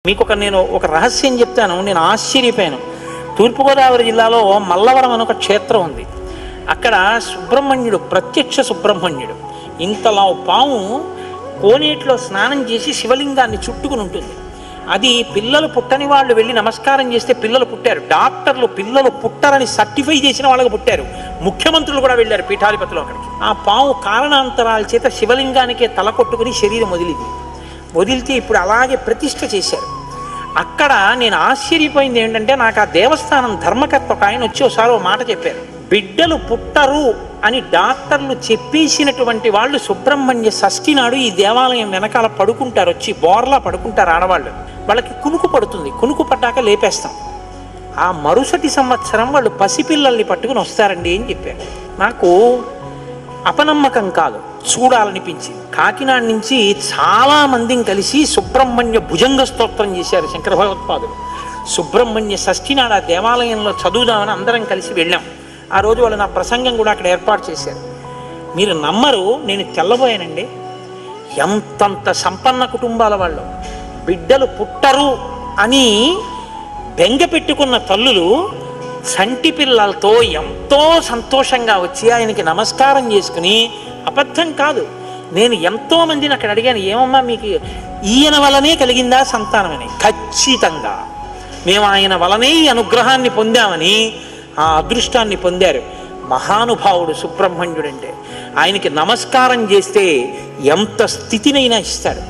నేను ఒక రహస్యం చెప్తాను. నేను ఆశ్చర్యపోయాను. తూర్పుగోదావరి జిల్లాలో మల్లవరం అని ఒక క్షేత్రం ఉంది. అక్కడ సుబ్రహ్మణ్యుడు, ప్రత్యక్ష సుబ్రహ్మణ్యుడు, ఇంతలా పాము కోనేటిలో స్నానం చేసి శివలింగాన్ని చుట్టుకుని ఉంటుంది. అది పిల్లలు పుట్టని వాళ్ళు వెళ్ళి నమస్కారం చేస్తే పిల్లలు పుట్టారు. డాక్టర్లు పిల్లలు పుట్టారని సర్టిఫై చేసిన వాళ్ళకి పుట్టారు. ముఖ్యమంత్రులు కూడా వెళ్ళారు పీఠాధిపతులు అక్కడికి. ఆ పాము కారణాంతరాల చేత శివలింగానికే తల కొట్టుకుని శరీరం వదిలితే ఇప్పుడు అలాగే ప్రతిష్ఠ చేశారు. అక్కడ నేను ఆశ్చర్యపోయింది ఏంటంటే, నాకు ఆ దేవస్థానం ధర్మకర్త ఒక ఆయన వచ్చి ఒకసారి ఓ మాట చెప్పారు. బిడ్డలు పుట్టరు అని డాక్టర్లు చెప్పేసినటువంటి వాళ్ళు సుబ్రహ్మణ్య షష్ఠి నాడు ఈ దేవాలయం వెనకాల పడుకుంటారు, వచ్చి బోర్లా పడుకుంటారు ఆడవాళ్ళు. వాళ్ళకి కునుకు పడుతుంది, కునుకు పడ్డాక లేపేస్తాం. ఆ మరుసటి సంవత్సరం వాళ్ళు పసిపిల్లల్ని పట్టుకుని వస్తారండి అని చెప్పారు. నాకు అపనమ్మకం కాదు, చూడాలనిపించింది. కాకినాడ నుంచి చాలా మందిని కలిసి సుబ్రహ్మణ్య భుజంగ స్తోత్రం చేశారు శంకర భగవత్పాదులు. సుబ్రహ్మణ్య షష్ఠి నాడు ఆ దేవాలయంలో చదువుదామని అందరం కలిసి వెళ్ళాం. ఆ రోజు వాళ్ళు నా ప్రసంగం కూడా అక్కడ ఏర్పాటు చేశారు. మీరు నమ్మరు, నేను తెల్లబోయానండి. ఎంతంత సంపన్న కుటుంబాల వాళ్ళు బిడ్డలు పుట్టరు అని బెంగ పెట్టుకున్న తల్లులు చంటి పిల్లలతో ఎంతో సంతోషంగా వచ్చి ఆయనకి నమస్కారం చేసుకుని, అబద్ధం కాదు, నేను ఎంతో మందిని అక్కడ అడిగాను, ఏమమ్మా మీకు ఈయన వలనే కలిగిందా సంతానమని. ఖచ్చితంగా మేము ఆయన వలనే ఈ అనుగ్రహాన్ని పొందామని, ఆ అదృష్టాన్ని పొందారు. మహానుభావుడు సుబ్రహ్మణ్యుడంటే. ఆయనకి నమస్కారం చేస్తే ఎంత స్థితినైనా ఇస్తాడు.